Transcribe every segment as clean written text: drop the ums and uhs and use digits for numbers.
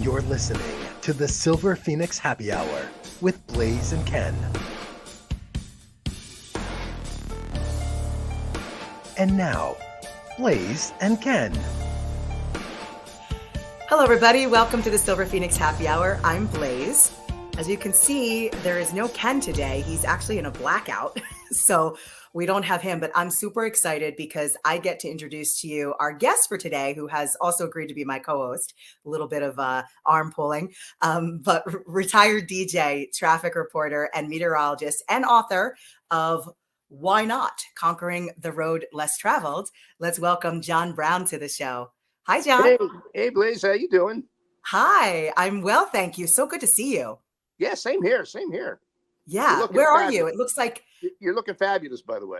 You're listening to the Silver Phoenix Happy Hour with Blaze and Ken. And now, Blaze and Ken. Hello, everybody. Welcome to the Silver Phoenix Happy Hour. I'm Blaze. As you can see, there is no Ken today. He's actually in a blackout, so we don't have him. But I'm super excited because I get to introduce to you our guest for today, who has also agreed to be my co-host. A little bit of arm pulling, but retired DJ, traffic reporter, and meteorologist, and author of Why Not? Conquering the Road Less Traveled. Let's welcome John Brown to the show. Hi, John. Hey, Blaze, how you doing? Hi, I'm well, thank you. So good to see you. Yeah, same here. Yeah, where are you? It looks like you're looking fabulous, by the way.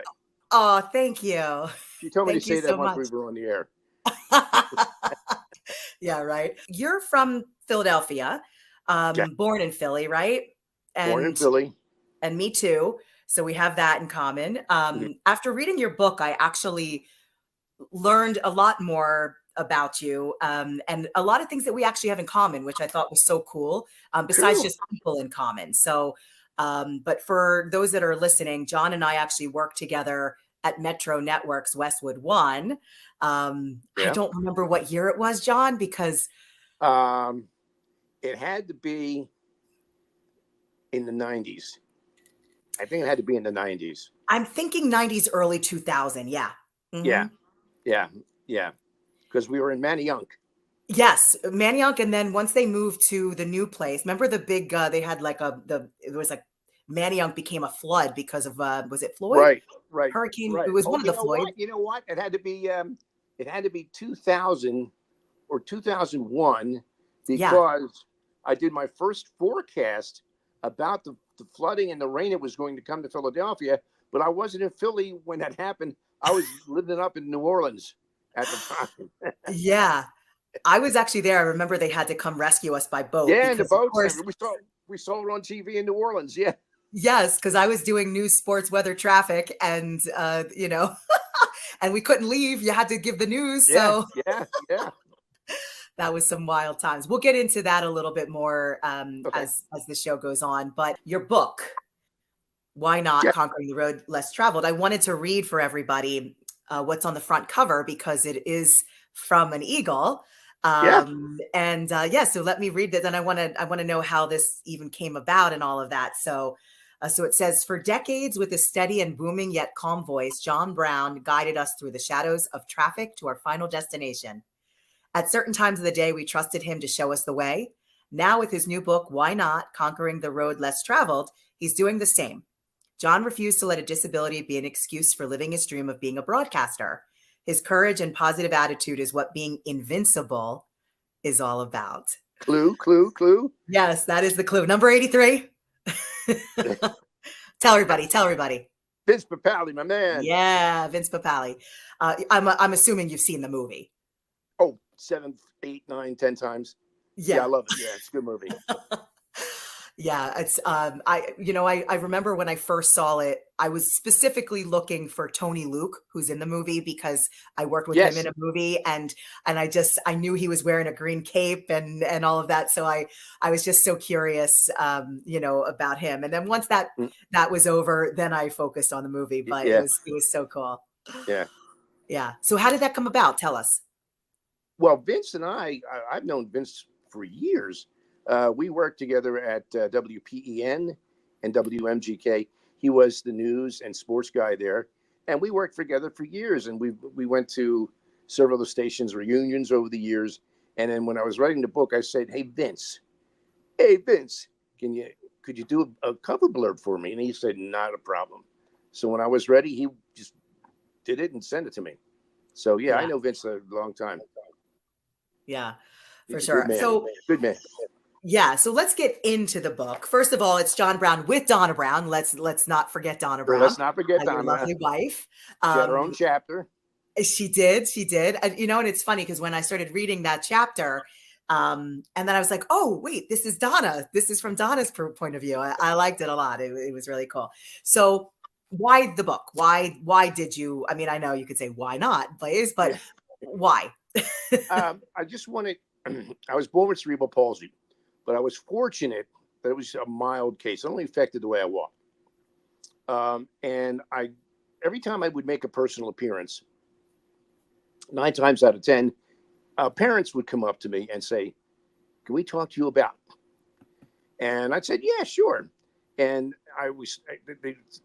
Oh, thank you. You told me Thank to say you that so once much. we were on the air. Yeah, right. You're from Philadelphia, Yeah. born in Philly, right? Born in Philly. And me too. So we have that in common. Mhm. After reading your book, I actually learned a lot more about you and a lot of things that we actually have in common, which I thought was so cool, besides Cool. just people in common. So, but for those that are listening, John and I actually worked together at Metro Networks Westwood One. I Yeah. don't remember what year it was, John, because It had to be in the 90s. I think it had to be in the 90s. I'm thinking 90s, early 2000. Yeah. Mhm. Yeah. Because we were in Manayunk. Yes, Manayunk, and then once they moved to the new place, remember the big? They had like it was like Manayunk became a flood because of was it Floyd? Right. Hurricane? It was one of the Floyd. You know what? It had to be 2000 or 2001 because I did my first forecast about the flooding and the rain that was going to come to Philadelphia, but I wasn't in Philly when that happened. I was living up in New Orleans at the time. Yeah, I was actually there. I remember they had to come rescue us by boat. Yeah, and the because, of boats. course, We saw it on TV in New Orleans. Yeah. yes, because I was doing news, sports, weather, traffic, and and we couldn't leave. You had to give the news, so Yeah. that was some wild times. We'll get into that a little bit more Okay. as the show goes on. But your book, Why Not? Yeah. Conquering the Road Less Traveled. I wanted to read for everybody what's on the front cover because it is from an eagle. Yeah. So let me read this, and I want to know how this even came about and all of that. So it says, for decades, with a steady and booming yet calm voice, John Brown guided us through the shadows of traffic to our final destination. At certain times of the day, we trusted him to show us the way. Now, with his new book, Why Not? Conquering the Road Less Traveled, he's doing the same. John refused to let a disability be an excuse for living his dream of being a broadcaster. His courage and positive attitude is what being invincible is all about. Clue. Yes, that is the clue. Number 83. Tell everybody. Vince Papale, my man. Yeah, Vince Papale. I'm assuming you've seen the movie. Oh, 7, 8, 9, 10 times. Yeah, I love it. Yeah, it's a good movie. Yeah, it's I remember when I first saw it, I was specifically looking for Tony Luke, who's in the movie, because I worked with him in a movie, and I knew he was wearing a green cape and all of that, so I was just so curious about him. And then once that was over, then I focused on the movie, but it was so cool. Yeah. So how did that come about? Tell us. Well, Vince and I've known Vince for years. We worked together at WPEN and WMGK. He was the news and sports guy there, and we worked together for years. And we went to several of the stations' reunions over the years. And then when I was writing the book, I said, "Hey Vince, could you do a cover blurb for me?" And he said, "Not a problem." So when I was ready, he just did it and sent it to me. So yeah. I know Vince a long time. Yeah, for He's a sure. good man. So Good man. yeah, so let's get into the book. First of all, it's John Brown with Donna Brown. Let's not forget Donna Brown. Let's not forget your Donna. lovely wife. She had her own chapter. She did. And, and it's funny because when I started reading that chapter, and then I was like, oh, wait, this is Donna. This is from Donna's point of view. I liked it a lot. It was really cool. So why the book? Why did you? I mean, I know you could say why not, Blaze, but why? I just wanted I was born with cerebral palsy, but I was fortunate that it was a mild case. It only affected the way I walked. And every time I would make a personal appearance, 9 times out of 10, parents would come up to me and say, "Can we talk to you about?" And I said, "Yeah, sure." And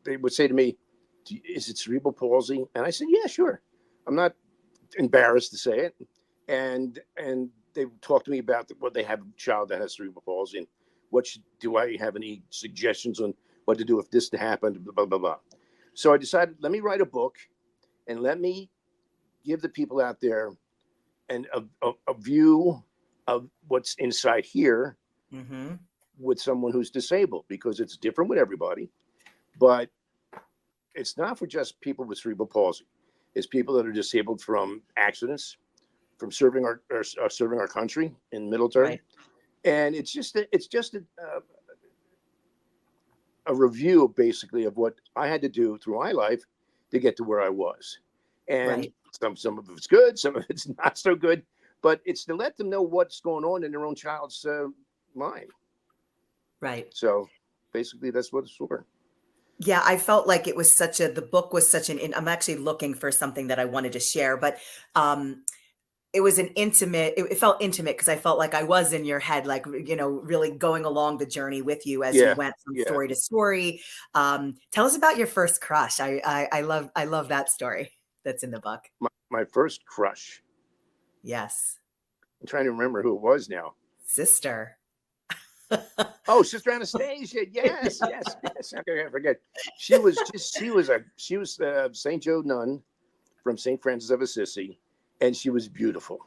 they would say to me, "Is it cerebral palsy?" And I said, "Yeah, sure." I'm not embarrassed to say it. And they would talk to me about they have a child that has cerebral palsy, and do I have any suggestions on what to do if this happened, blah, blah, blah. So I decided, let me write a book and let me give the people out there a view of what's inside here with someone who's disabled, because it's different with everybody. But it's not for just people with cerebral palsy. It's people that are disabled from accidents, from serving our country in the military. Right. And it's just a review, basically, of what I had to do through my life to get to where I was. And Right. some of it's good, some of it's not so good, but it's to let them know what's going on in their own child's mind. Right. So basically, that's what it's for. Yeah, I felt like the book was I'm actually looking for something that I wanted to share, but it was it felt intimate because I felt like I was in your head, like, really going along the journey with you as you Yeah, went from yeah. story to story. Tell us about your first crush. I love that story that's in the book. My first crush. Yes. I'm trying to remember who it was now. Sister. Oh, Sister Anastasia. Yes, yes, yes. How could I forget? She was a St. Joe nun from St. Francis of Assisi, and she was beautiful,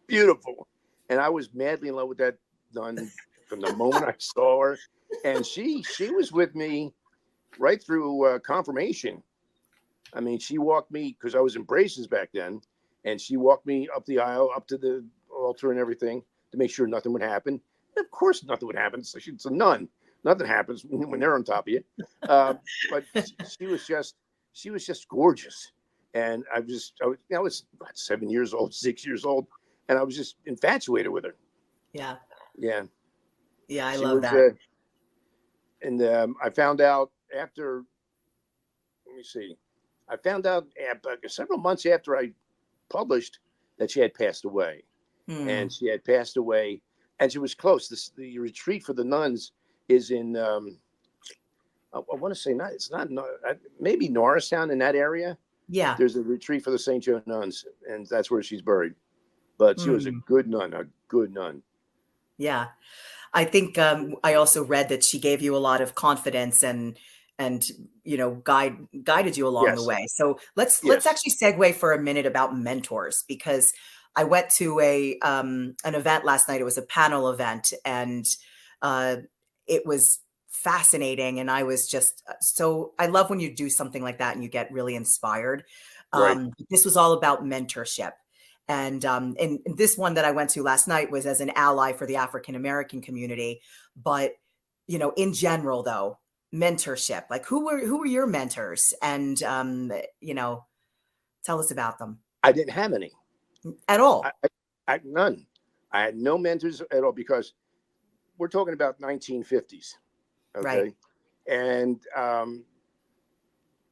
beautiful. And I was madly in love with that nun from the moment I saw her. And she was with me right through confirmation. I mean, she walked me, because I was in braces back then, and she walked me up the aisle, up to the altar and everything, to make sure nothing would happen. And of course, nothing would happen. So she's a nun. Nothing happens when they're on top of you. But she was just gorgeous. And I was about 7 years old, 6 years old, and I was just infatuated with her. Yeah. Yeah. Yeah, I She love was, that. and I found out after, let me see, I found out several months after I published that she had passed away. And she had passed away, and she was close. The retreat for the nuns is in, I want to say, maybe Norristown, in that area. Yeah. There's a retreat for the St. Joe nuns, and that's where she's buried. But she was a good nun, a good nun. Yeah. I think I also read that she gave you a lot of confidence and guided you along the Yes. way. So let's Yes. actually segue for a minute about mentors, because I went to an event last night. It was a panel event, and it was fascinating. And I was just I love when you do something like that and you get really inspired. Right. This was all about mentorship. And this one that I went to last night was as an ally for the African American community. But, in general, though, mentorship, like who were your mentors? And, tell us about them. I didn't have any. At all. None. I had no mentors at all, because we're talking about 1950s. Okay. Right. And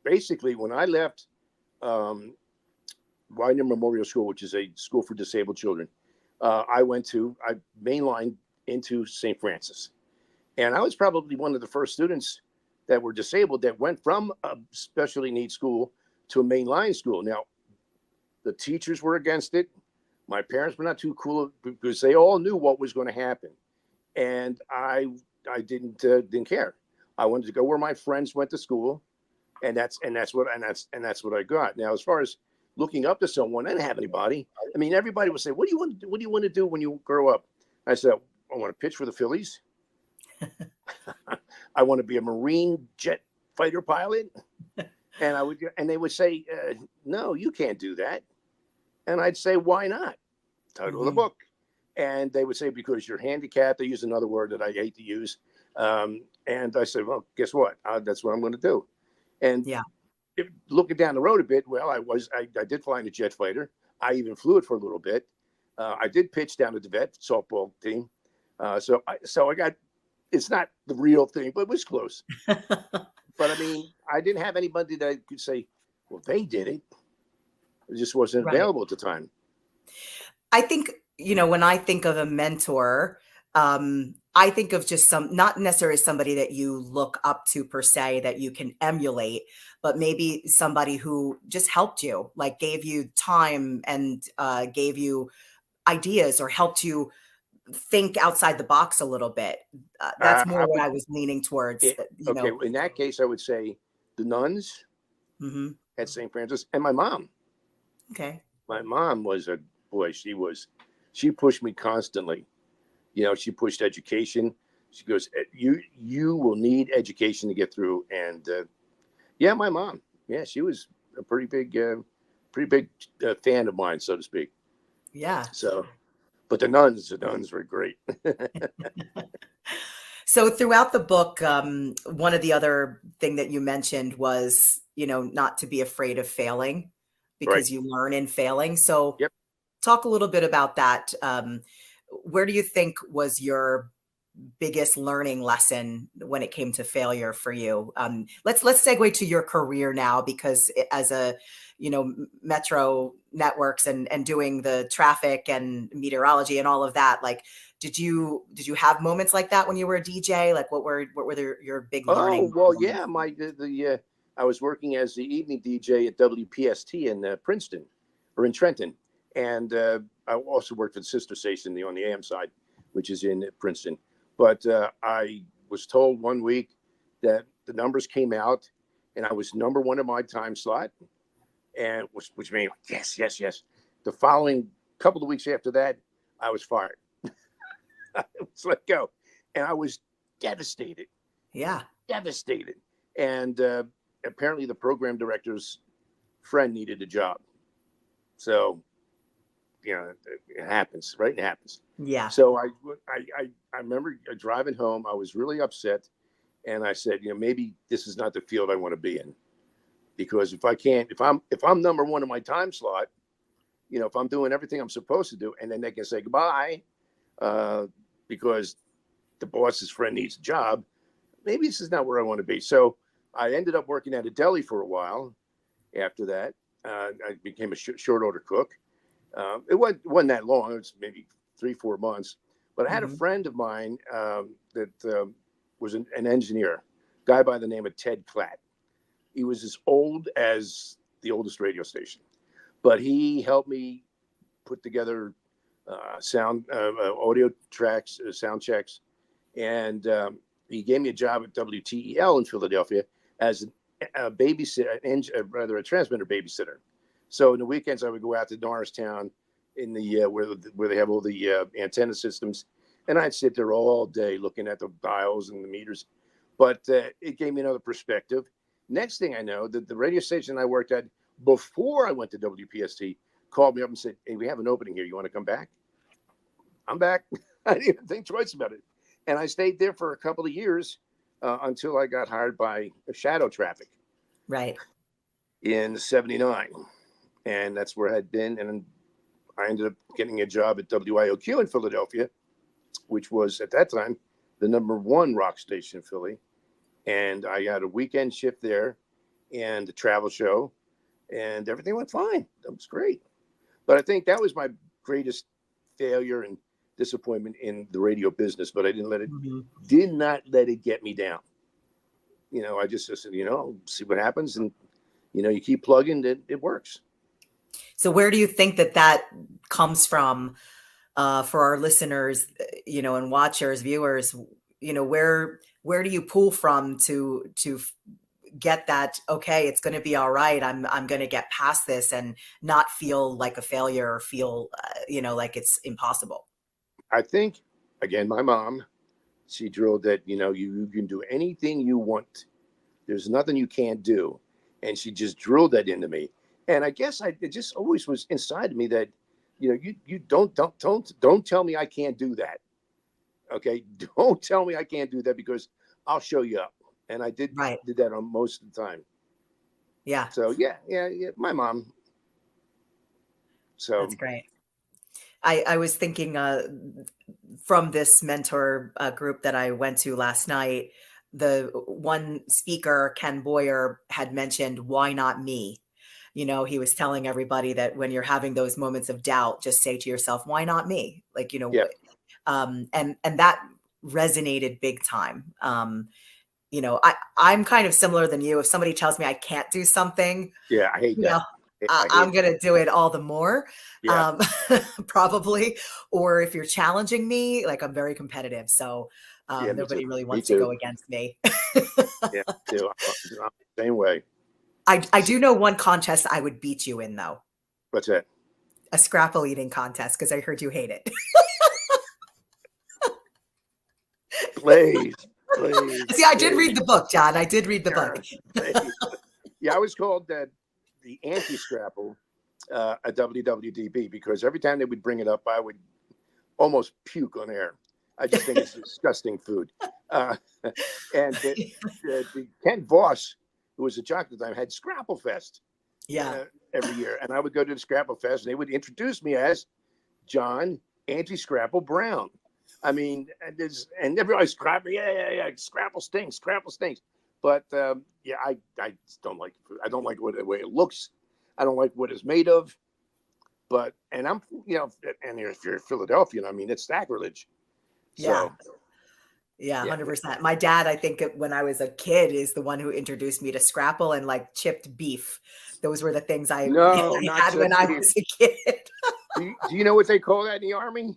basically, when I left Widener Memorial School, which is a school for disabled children, I mainlined into St. Francis. And I was probably one of the first students that were disabled that went from a specialty needs school to a mainline school. Now, the teachers were against it. My parents were not too cool, because they all knew what was going to happen. And I didn't care. I wanted to go where my friends went to school, and that's what I got. Now, as far as looking up to someone, I didn't have anybody. I mean, everybody would say, "What do you want to do? What do you want to do when you grow up?" I said, "I want to pitch for the Phillies. I want to be a Marine jet fighter pilot." And they would say, "No, you can't do that." And I'd say, "Why not?" Title of the book. And they would say, "Because you're handicapped." They use another word that I hate to use. And I said, "Well, guess what? That's what I'm going to do." And looking down the road a bit, well, I did fly in a jet fighter. I even flew it for a little bit. I did pitch down at the vet softball team. So I got, it's not the real thing, but it was close. But I mean, I didn't have anybody that I could say, well, they did it. It just wasn't Right. available at the time. I think, when I think of a mentor, I think of just not necessarily somebody that you look up to per se, that you can emulate, but maybe somebody who just helped you, like gave you time and gave you ideas or helped you think outside the box a little bit. That's more I what would, I was leaning towards, okay, in that case, I would say the nuns Mhm. at St. Francis and my mom. Okay. My mom was a boy. She pushed me constantly. She pushed education. She goes, you will need education to get through. And yeah, my mom, yeah, she was a pretty big fan of mine, so to speak. Yeah. So, but the nuns were great. So throughout the book, one of the other thing that you mentioned was, not to be afraid of failing Right. because you learn in failing. So Yep. talk a little bit about that. Where do you think was your biggest learning lesson when it came to failure for you? Let's segue to your career now, because as a metro networks and doing the traffic and meteorology and all of that, like did you have moments like that when you were a DJ? Like what were your big Oh learning well, moments? yeah. I was working as the evening DJ at WPST in Princeton, or in Trenton, and I also worked for the sister station on the AM side, which is in Princeton. But I was told one week that the numbers came out, and I was number one in my time slot, and which means yes, yes, yes. The following couple of weeks after that, I was fired. I was let go, and I was devastated. Yeah. Devastated. And apparently the program director's friend needed a job. So, it happens, right? It happens. Yeah. So I remember driving home. I was really upset. And I said, maybe this is not the field I want to be in. Because if I'm number one in my time slot, if I'm doing everything I'm supposed to do, and then they can say goodbye because the boss's friend needs a job, maybe this is not where I want to be. So I ended up working at a deli for a while. After that, I became a short order cook. It wasn't that long. It was maybe 3-4 months. But I had a friend of mine that was an engineer, guy by the name of Ted Klatt. He was as old as the oldest radio station, but he helped me put together sound audio tracks, sound checks, and he gave me a job at WTEL in Philadelphia as a babysitter, a transmitter babysitter. So in the weekends, I would go out to Norristown in the where they have all the antenna systems, and I'd sit there all day looking at the dials and the meters. But it gave me another perspective. Next thing I know, the radio station I worked at before I went to WPST called me up and said, "Hey, we have an opening here. You want to come back?" I'm back. I didn't even think twice about it. And I stayed there for a couple of years until I got hired by Shadow Traffic. Right. In '79. And that's where I had been. And I ended up getting a job at WIOQ in Philadelphia, which was at that time the number one rock station in Philly. And I got a weekend shift there and a travel show, and everything went fine. That was great. But I think that was my greatest failure and disappointment in the radio business. But I did not let it get me down. I just said, see what happens, and you keep plugging, it works. So where do you think that comes from for our listeners, and watchers, viewers? Where do you pull from to get that? Okay, it's going to be all right. I'm going to get past this and not feel like a failure or feel like it's impossible. I think again, my mom, she drilled that you can do anything you want. There's nothing you can't do, and she just drilled that into me. And I guess it just always was inside of me that, you don't tell me I can't do that. Okay, don't tell me I can't do that, because I'll show you up. And I did that on most of the time. Yeah. So yeah, my mom. So that's great. I was thinking from this mentor group that I went to last night, the one speaker, Ken Boyer, had mentioned, why not me? You know, he was telling everybody that when you're having those moments of doubt, just say to yourself, why not me? Like, you know, Yeah. and that resonated big time. You know, I'm kind of similar than you. If somebody tells me I can't do something, Yeah. I hate you that. know, I hate I'm going to do it all the more, Yeah. probably. Or if you're challenging me, like I'm very competitive. So Yeah. Me too. nobody really Me wants to too. go against me. Yeah. Me too. I'm the same way. I do know one contest I would beat you in, though. What's that? A scrapple eating contest, because I heard you hate it. Please. Please. See, I did read Please. the book, John. I did read the book. Please. Yeah. I was called the anti-scrapple at WWDB because every time they would bring it up, I would almost puke on air. I just think it's disgusting food. And the Ken Voss, who was a jock at the time, had Scrapple Fest Yeah. every year. And I would go to the Scrapple Fest and they would introduce me as John Anti-Scrapple Brown. I mean, and everybody's scrapple. Yeah. Scrapple stinks. Scrapple stinks. But yeah, I just don't like food. I don't like the way it looks. I don't like what it's made of. But, and I'm, you know, and if you're Philadelphian, I mean, it's sacrilege. Yeah. So, Yeah, yeah. 100%. My dad, I think when I was a kid, is the one who introduced me to Scrapple and like chipped beef. Those were the things I No, not had when I chipped was a kid. Do you know what they call that in the Army?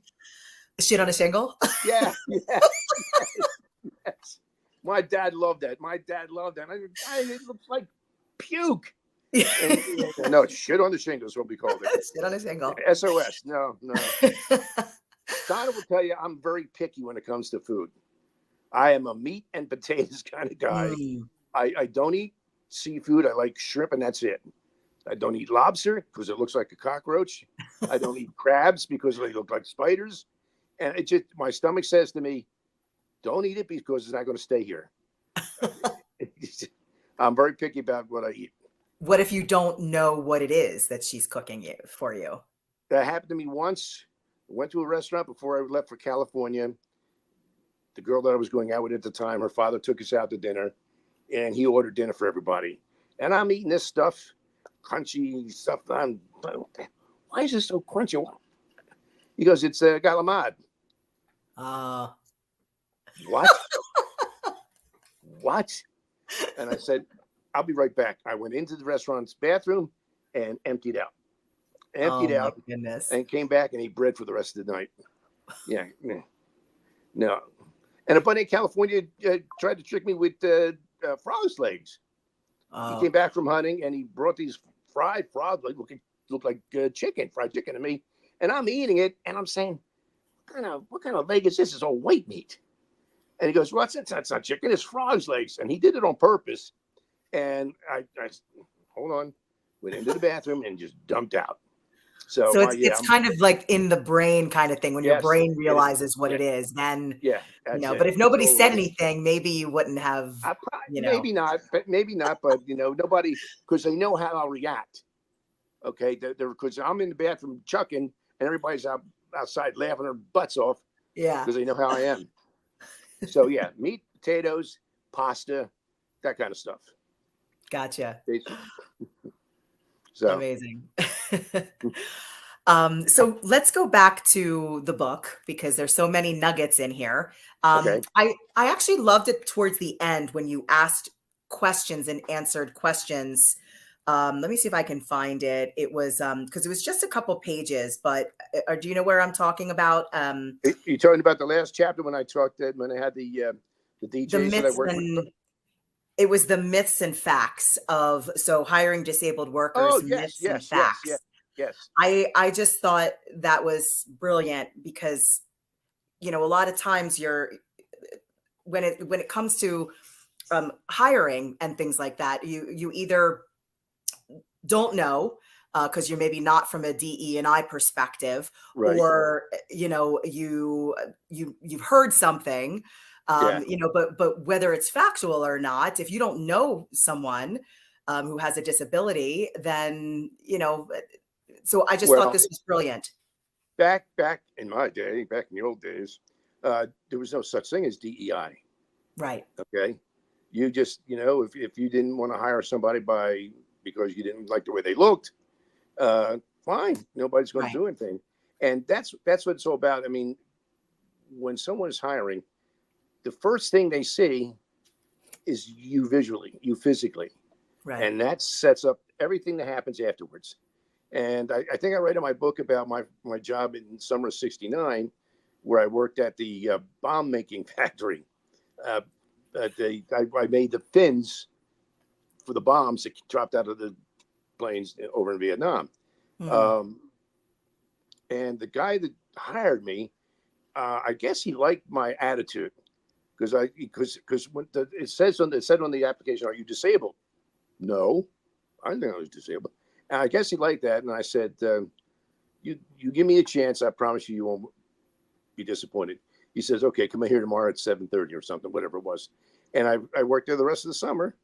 Shit on a shingle? Yeah. Yes. My dad loved that. It looks like puke. Yeah. And, no, shit on the shingle is what we called it. Shit on a shingle. SOS. No. Donna will tell you I'm very picky when it comes to food. I am a meat and potatoes kind of guy. I don't eat seafood. I like shrimp and that's it. I don't eat lobster because it looks like a cockroach. I don't eat crabs because they look like spiders. And it just, my stomach says to me, don't eat it because it's not going to stay here. I'm very picky about what I eat. What if you don't know what it is that she's cooking for you? That happened to me once. I went to a restaurant before I left for California. The girl that I was going out with at the time, her father took us out to dinner, and he ordered dinner for everybody. And I'm eating this stuff, crunchy stuff. Why is this so crunchy? He goes, it's galamad. What? What? And I said, I'll be right back. I went into the restaurant's bathroom and emptied out. Goodness. And came back and ate bread for the rest of the night. Yeah. No. And a buddy in California tried to trick me with frog's legs. He came back from hunting and he brought these fried frog legs, look like chicken, fried chicken to me. And I'm eating it and I'm saying, what kind of leg is this? It's all white meat. And he goes, well, that's not chicken. It's frog's legs. And he did it on purpose. And I hold on, went into the bathroom and just dumped out. So it's kind of like in the brain kind of thing. When your brain realizes what it is, then, but if nobody said anything, maybe you wouldn't have, maybe not, but nobody, because they know how I'll react. Okay. Because I'm in the bathroom chucking and everybody's outside laughing their butts off. Yeah. Because they know how I am. So yeah, meat, potatoes, pasta, that kind of stuff. Gotcha. So amazing. So let's go back to the book because there's so many nuggets in here. Okay. I actually loved it towards the end when you asked questions and answered questions. Let me see if I can find it. It was because it was just a couple pages, but do you know where I'm talking about? You're talking about the last chapter when I had the DJs that I worked with? It was the myths and facts of hiring disabled workers, myths and facts. Yes. I just thought that was brilliant because, a lot of times when it comes to hiring and things like that, you either don't know because you're maybe not from a DE&I perspective, right. Or you've heard something. But whether it's factual or not, if you don't know someone who has a disability, then, so I just thought this was brilliant. back in my day, back in the old days, there was no such thing as DEI. Right. Okay, you just, if you didn't want to hire somebody because you didn't like the way they looked, fine, nobody's going to Right. do anything. And that's what it's all about. I mean, when someone is hiring, the first thing they see is you visually, you physically, Right. and that sets up everything that happens afterwards. And I think I write in my book about my job in summer of '69, where I worked at the bomb making factory. Uh, I made the fins for the bombs that dropped out of the planes over in Vietnam. Mm. Um, and the guy that hired me, I guess he liked my attitude because when it said on the application, "Are you disabled?" No, I didn't think I was disabled. And I guess he liked that, and I said, "You give me a chance. I promise you won't be disappointed." He says, "Okay, come in here tomorrow at 7:30 or something, whatever it was." And I worked there the rest of the summer,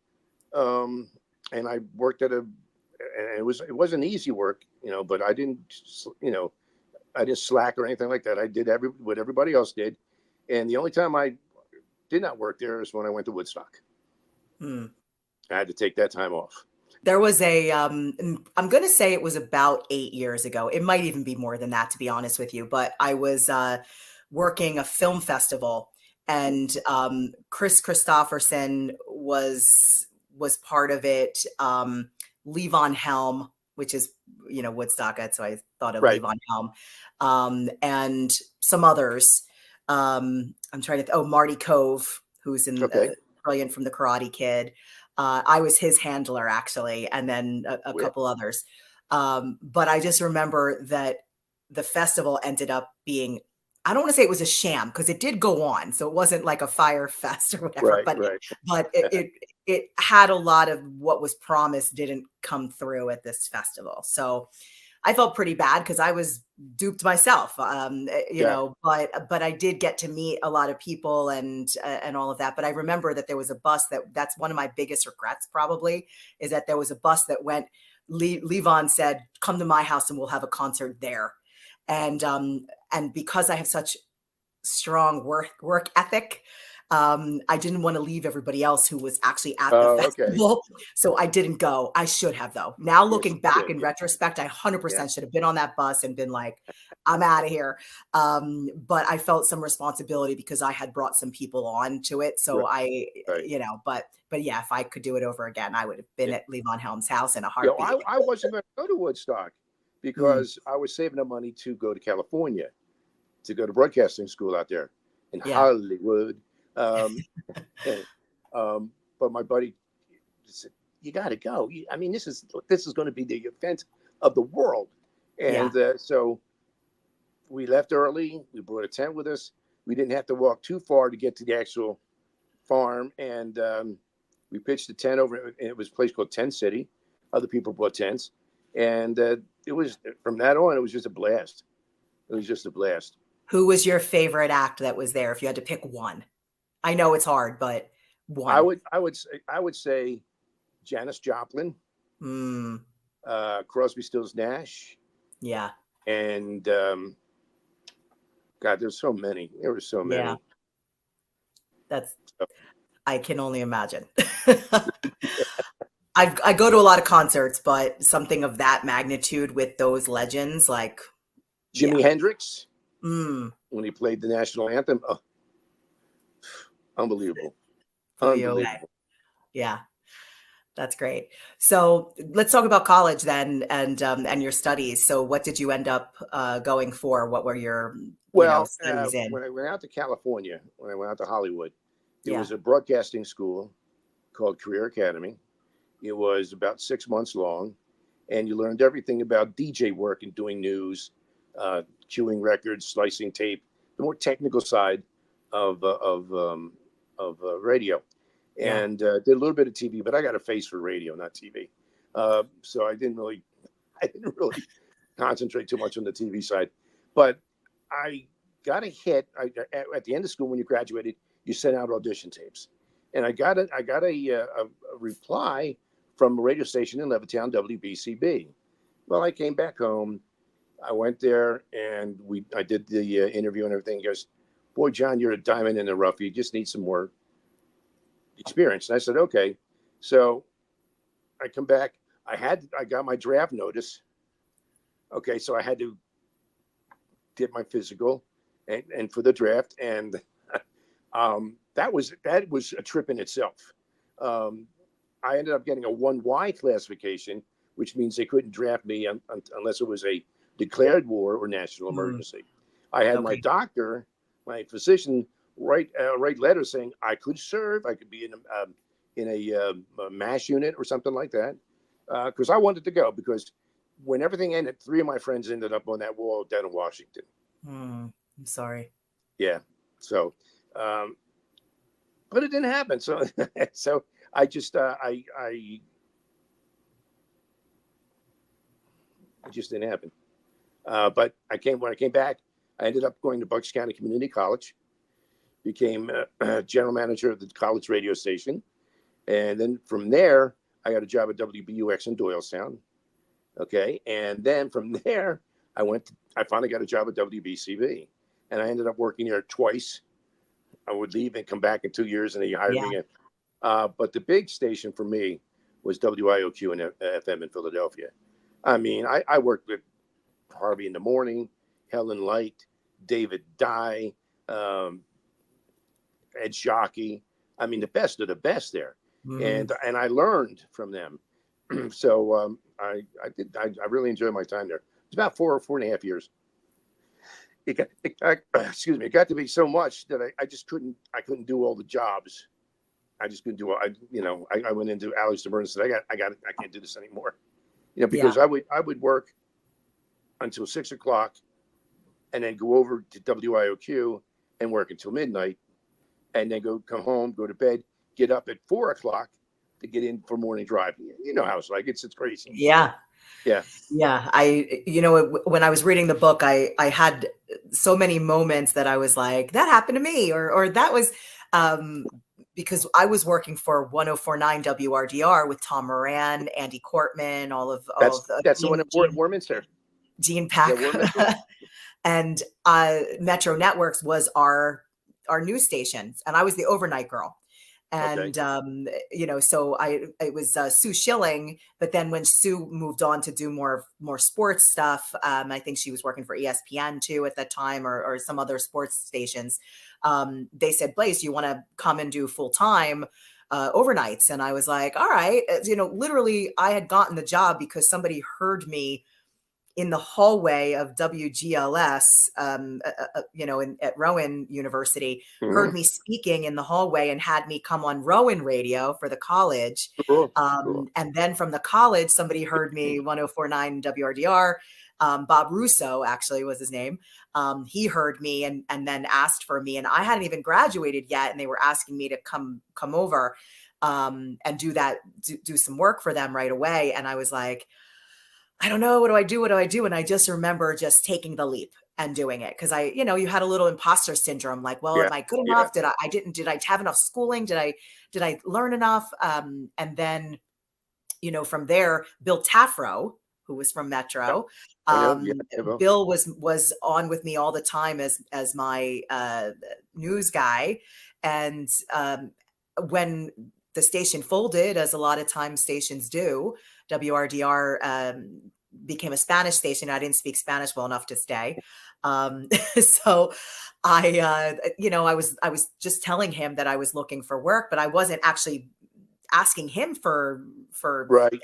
and I worked and it wasn't easy work, but I didn't slack or anything like that. I did what everybody else did, and the only time I did not work there is when I went to Woodstock. Mm. I had to take that time off. There was I'm going to say it was about 8 years ago. It might even be more than that, to be honest with you. But I was working a film festival, and Chris Christopherson was part of it. Levon Helm, which is Woodstock, so I thought of Right. Levon Helm, and some others. I'm trying to. Marty Cove, who's in Okay. brilliant from the Karate Kid. I was his handler, actually, and then a Yeah. couple others. But I just remember that the festival ended up being, I don't want to say it was a sham, because it did go on. So it wasn't like a fire fest or whatever, Right. Right. but it had a lot of what was promised didn't come through at this festival. So I felt pretty bad because I was duped myself, Yeah. but I did get to meet a lot of people and all of that. But I remember that there was a bus that's one of my biggest regrets probably, is that there was a bus that went, Levon said, "Come to my house and we'll have a concert there." And because I have such strong work ethic, I didn't want to leave everybody else who was actually at the Oh, okay. festival. So I didn't go. I should have, though. Now Yes, looking you back did. in Yeah. retrospect, I 100% Yeah. should have been on that bus and been like, "I'm out of here." But I felt some responsibility because I had brought some people on to it. So Right. Right. but yeah, if I could do it over again, I would have been Yeah. at Levon Helm's house in a You know, heartbeat. I wasn't going to go to Woodstock Mm, because I was saving up money to go to California to go to broadcasting school out there in yeah. Hollywood. Um, and, but my buddy said, "You got to go. I mean, this is going to be the event of the world." Yeah. And so we left early. We brought a tent with us. We didn't have to walk too far to get to the actual farm, and we pitched the tent over. And it was a place called Tent City. Other people brought tents, and it was from that on. It was just a blast. It was just a blast. Who was your favorite act that was there if you had to pick one? I know it's hard, but I one. would say Janis Joplin, Mm, Crosby, Stills, Nash, yeah. and God, there's so many. There were so Yeah. many. That's, I can only imagine. I go to a lot of concerts, but something of that magnitude with those legends, like, yeah. Jimi Hendrix, Mm, when he played the national anthem, oh, unbelievable, blew you away. unbelievable. Yeah, that's great. So let's talk about college then, and your studies. So what did you end up going for? What were your Well, studies in? when I went out to California, when I went out to Hollywood, it Yeah. was a broadcasting school called Career Academy. It was about 6 months long, and you learned everything about DJ work and doing news, queuing records, slicing tape, the more technical side of radio, Yeah. and did a little bit of TV. But I got a face for radio, not TV, so I didn't really concentrate too much on the TV side. But I got a hit at the end of school. When you graduated, you sent out audition tapes, and I got a reply from a radio station in Levittown, WBCB. Well, I came back home. I went there and I did the interview and everything. He goes, "Boy, John, you're a diamond in the rough. You just need some more experience." And I said, "Okay." So I come back. I got my draft notice. Okay, so I had to did my physical and for the draft, and that was a trip in itself. Um, I ended up getting a 1Y classification, which means they couldn't draft me unless it was a declared war or national emergency. I had my Okay. doctor, my physician, write letters saying I could serve, I could be in a MASH unit or something like that, because I wanted to go. Because when everything ended, 3 of my friends ended up on that wall down in Washington. I'm sorry. Yeah, so, but it didn't happen. So, so I just it just didn't happen. But when I came back, I ended up going to Bucks County Community College, became general manager of the college radio station. And then from there, I got a job at WBUX in Doylestown. Okay. And then from there, I finally got a job at WBCB. And I ended up working there twice. I would leave and come back in 2 years, and they hired me in. But the big station for me was WIOQ and FM in Philadelphia. I mean, I worked with Harvey in the Morning, Helen Light, David Dye, Ed Shockey. I mean, the best of the best there. And I learned from them. So I really enjoyed my time there. It's about 4.5 years. Excuse me. It got to be so much that I just couldn't do all the jobs. I just couldn't do. I went into Alex DeMern and said, I can't do this anymore. Because I would work until 6 o'clock, and then go over to WIOQ and work until midnight, and then come home, go to bed, get up at 4 o'clock to get in for morning drive. You know how it's like. It's crazy. Yeah. Yeah. Yeah. When I was reading the book, I had so many moments that I was like, that happened to me, or that was, because I was working for 104.9 WRDR with Tom Moran, Andy Cortman, that's the one in Warminster. Gene Pack. Yeah, and Metro Networks was our news stations, and I was the overnight girl. And, so it was Sue Schilling, but then when Sue moved on to do more sports stuff, I think she was working for ESPN too at that time, or some other sports stations. They said, Blaze, you want to come and do full time overnights? And I was like, all right. Literally I had gotten the job because somebody heard me in the hallway of WGLS, at Rowan University, heard me speaking in the hallway and had me come on Rowan radio for the college. Cool. And then from the college, somebody heard me 104.9 WRDR. Bob Russo actually was his name. He heard me and then asked for me, and I hadn't even graduated yet. And they were asking me to come over and do some work for them right away. And I was like, I don't know. What do I do? What do I do? And I just remember just taking the leap and doing it. Cause you had a little imposter syndrome. Like, well, am I good enough? Did I have enough schooling? Did I learn enough? And then, from there, Bill Taffro, who was from Metro, Bill was on with me all the time as my news guy. And when the station folded, as a lot of times stations do, WRDR became a Spanish station. I didn't speak Spanish well enough to stay. So I was just telling him that I was looking for work, but I wasn't actually asking him for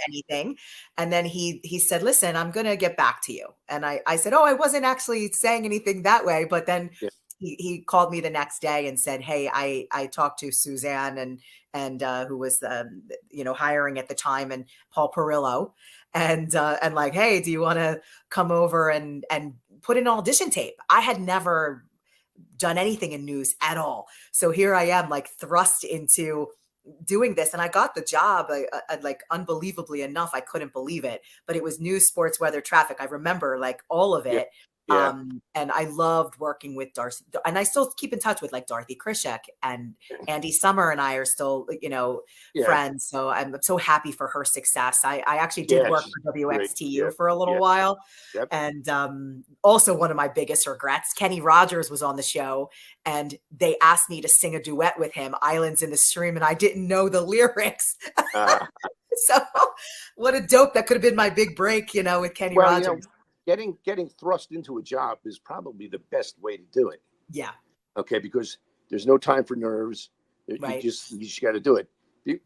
anything. And then he said, listen, I'm going to get back to you. And I said, oh, I wasn't actually saying anything that way. But then he called me the next day and said, hey, I talked to Suzanne and who was, hiring at the time, and Paul Perillo, and like, hey, do you want to come over and put in an audition tape? I had never done anything in news at all. So here I am, like, thrust into doing this, and I got the job. Like, unbelievably enough, I couldn't believe it, but it was news, sports, weather, traffic. I remember like all of it. Yeah. And I loved working with Darcy, and I still keep in touch with like Dorothy Krishek, and Andy Summer and I are still, Yeah. friends. So I'm so happy for her success. I actually did Yeah. work She's for great. WXTU Yep. for a little Yeah. while. Yep. And also one of my biggest regrets, Kenny Rogers was on the show and they asked me to sing a duet with him, Islands in the Stream, and I didn't know the lyrics. So what a dope. That could have been my big break, with Kenny Well, Rogers. getting thrust into a job is probably the best way to do it. Yeah. Okay, because there's no time for nerves. You Right. just got to do it.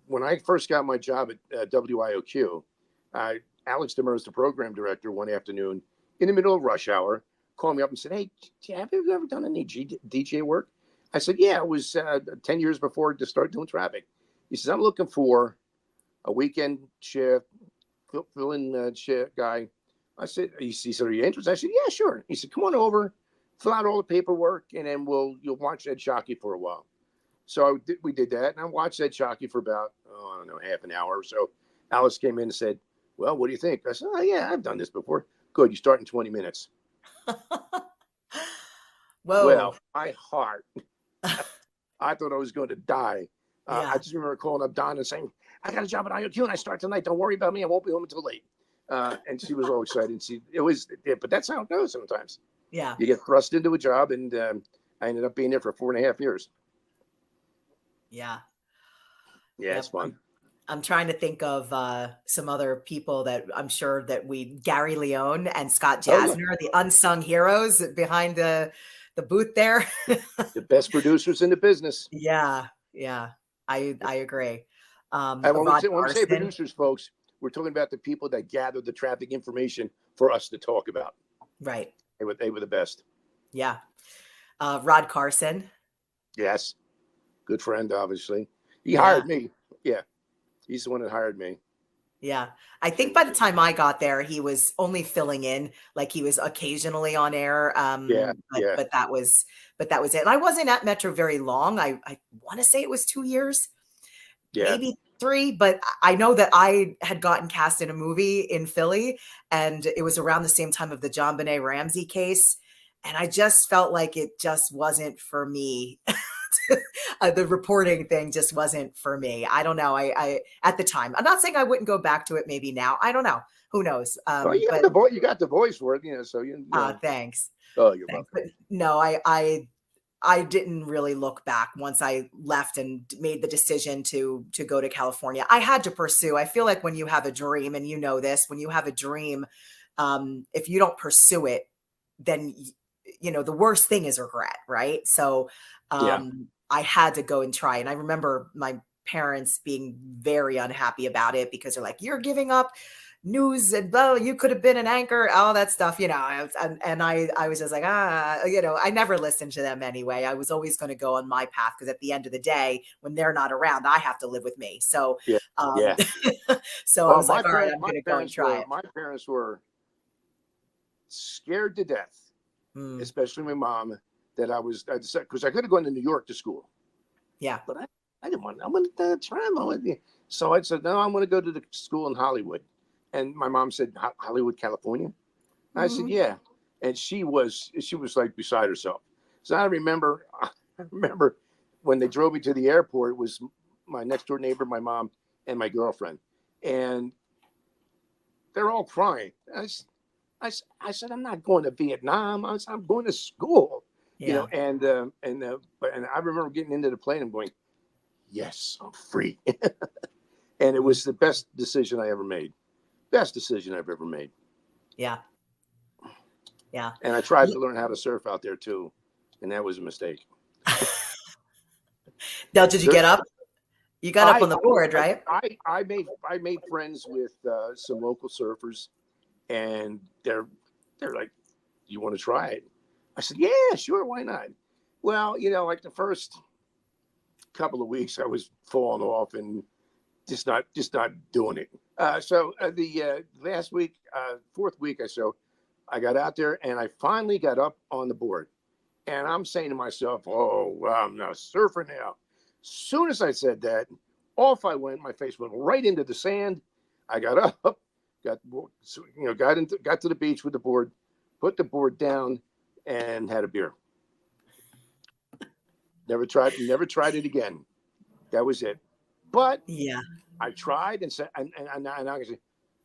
When I first got my job at WIOQ, Alex Demers, the program director, one afternoon in the middle of rush hour, called me up and said, "Hey, have you ever done any DJ work?" I said, "Yeah, it was 10 years before to start doing traffic." He says, "I'm looking for a weekend shift, fill-in shift guy." I said, he said, "Are you interested?" I said, "Yeah, sure." He said, "Come on over, fill out all the paperwork, and then you'll watch Ed Shockey for a while." So we did that, and I watched Ed Shockey for about, I don't know, half an hour or so. Alice came in and said, "Well, what do you think?" I said, "Oh, yeah, I've done this before." "Good, you start in 20 minutes. Whoa. Well, my heart, I thought I was going to die. Yeah. I just remember calling up Don and saying, "I got a job at IOQ and I start tonight. Don't worry about me. I won't be home until late." And she was all excited. But that's how it goes sometimes. Yeah. You get thrust into a job, and I ended up being there for 4.5 years. Yeah. Yeah, it's fun. I'm trying to think of some other people that I'm sure that Gary Leone and Scott Jasner, the unsung heroes behind the booth there. The best producers in the business. Yeah. I agree. And when we say producers, folks, we're talking about the people that gather the traffic information for us to talk about. Right. They were the best. Yeah. Rod Carson. Yes. Good friend, obviously. He hired me. Yeah. He's the one that hired me. Yeah. I think by the time I got there, he was only filling in, like he was occasionally on air. But that was it. And I wasn't at Metro very long. I want to say it was 2 years, maybe 3, but I know that I had gotten cast in a movie in Philly, and it was around the same time of the John Benet Ramsey case. And I just felt like it just wasn't for me. The reporting thing just wasn't for me. I don't know. I at the time, I'm not saying I wouldn't go back to it. Maybe now, I don't know. Who knows? Well, you got the voice for it, so you know. Thanks. Oh, you're welcome. But no, I didn't really look back once I left and made the decision to go to California. I had to pursue. I feel like when you have a dream, and you know this, when you have a dream, if you don't pursue it, then the worst thing is regret, right? So I had to go and try. And I remember my parents being very unhappy about it because they're like, "You're giving up news and you could have been an anchor," all that stuff, and I was just like, I never listened to them anyway. I was always going to go on my path, because at the end of the day, when they're not around, I have to live with me. So, so I was like, all right, I'm going to go and try it. My parents were scared to death, especially my mom, that I decided, because I could have gone to New York to school. Yeah. But I didn't want to. I wanted to try them. So I said, "No, I'm going to go to the school in Hollywood." And my mom said, "Hollywood, California?" I said, "Yeah." And she was like beside herself. So I remember when they drove me to the airport, it was my next door neighbor, my mom, and my girlfriend. And they're all crying. I said, "I'm not going to Vietnam. I'm going to school." Yeah. And I remember getting into the plane and going, "Yes, I'm free." And it was the best decision I ever made. Best decision I've ever made. Yeah. Yeah. And I tried to learn how to surf out there too, and that was a mistake. Now, did you get up? You got up on the board, right? I made friends with some local surfers, and they're like, "You want to try it?" I said, "Yeah, sure, why not?" Well, like the first couple of weeks, I was falling off and just not doing it. So the last week, 4th week or so, I got out there and I finally got up on the board. And I'm saying to myself, "Oh, well, I'm a surfer now." Soon as I said that, off I went. My face went right into the sand. I got up, got to the beach with the board, put the board down, and had a beer. Never tried it again. That was it. But Yeah. I tried and said, and I can say,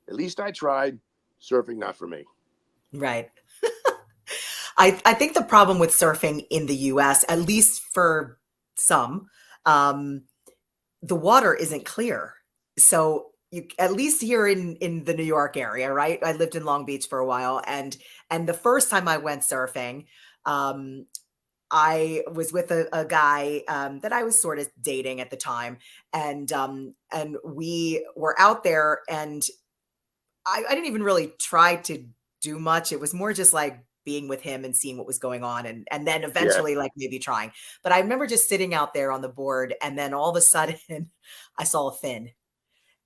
at least I tried. Surfing, not for me. Right. I think the problem with surfing in the US, at least for some, the water isn't clear. So you, at least here in the New York area, right? I lived in Long Beach for a while, and the first time I went surfing, um, I was with a guy that I was sort of dating at the time, and we were out there, and I didn't even really try to do much. It was more just like being with him and seeing what was going on, and then Yeah. eventually like maybe trying. But I remember just sitting out there on the board, and then all of a sudden I saw a fin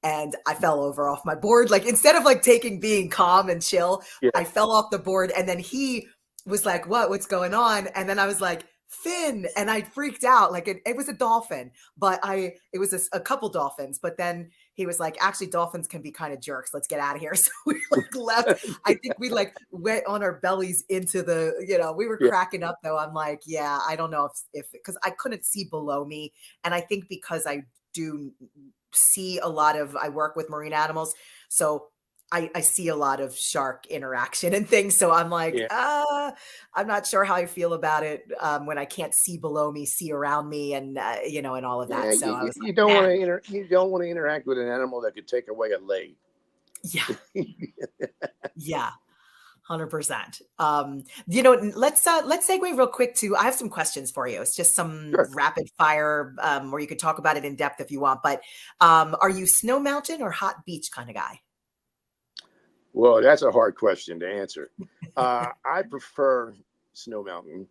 and I fell over off my board. Like instead of like being calm and chill, Yeah. I fell off the board, and then he was like, what's going on? And then I was like, fin, and I freaked out. Like it was a dolphin, but it was a couple dolphins, but then he was like, actually dolphins can be kind of jerks. Let's get out of here. So we like left. I think we like went on our bellies into the, we were Yeah. cracking up though. I'm like, yeah, I don't know if because I couldn't see below me. And I think because I do see I work with marine animals. So I see a lot of shark interaction and things. So I'm like, Yeah. I'm not sure how I feel about it when I can't see below me, see around me, and and all of that. Yeah, So I was you like, don't want to you don't want to interact with an animal that could take away a leg. yeah, yeah. 100%. Let's segue real quick to. I have some questions for you. It's just some Sure. rapid fire, where you could talk about it in depth if you want. But are you snow mountain or hot beach kind of guy? Well, that's a hard question to answer. I prefer Snow Mountain,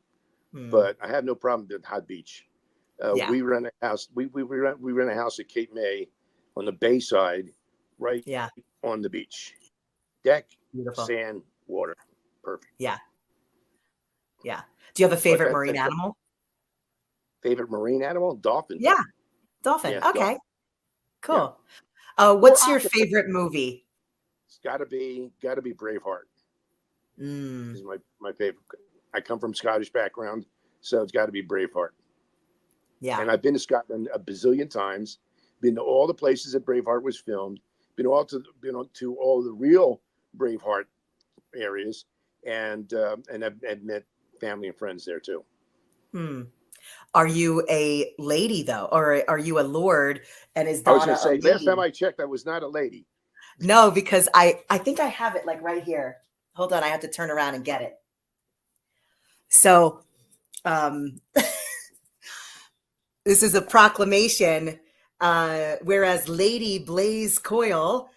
but I have no problem with hot beach. Yeah. We rent a house. We rent a house at Cape May on the bay side, right Yeah. on the beach. Deck, Beautiful. sand, water. Perfect. Yeah. Yeah. Do you have a favorite marine animal? Favorite marine animal? Dolphin. Yeah. Dolphin. Yeah, Okay. dolphin. Cool. Yeah. What's your favorite movie? It's gotta be Braveheart. Mm. This is my favorite. I come from Scottish background, so it's got to be Braveheart. Yeah. And I've been to Scotland a bazillion times. Been to all the places that Braveheart was filmed. Been to all the real Braveheart areas, and I've met family and friends there too. Are you a lady though, or are you a lord? And is I was Donna going to say, a lady? last time I checked, I was not a lady. No, because I think I have it like right here. Hold on, I have to turn around and get it. So, this is a proclamation. Whereas Lady Blaze Coyle,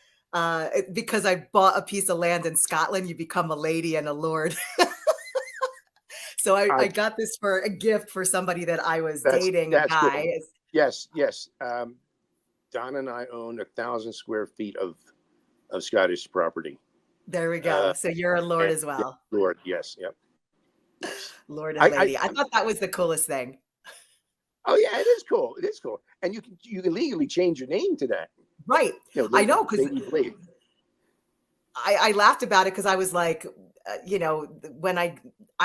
because I bought a piece of land in Scotland, you become a lady and a lord. So I got this for a gift for somebody that I was dating, a guy. Cool. Yes. Don and I own 1,000 square feet of Scottish property. There we go. So you're a lord as well. Yeah, lord, yes, yep. Lord and lady. I thought that was the coolest thing. Oh yeah, it is cool. It is cool, and you can legally change your name to that. Right. I know, because I laughed about it because I was like, when I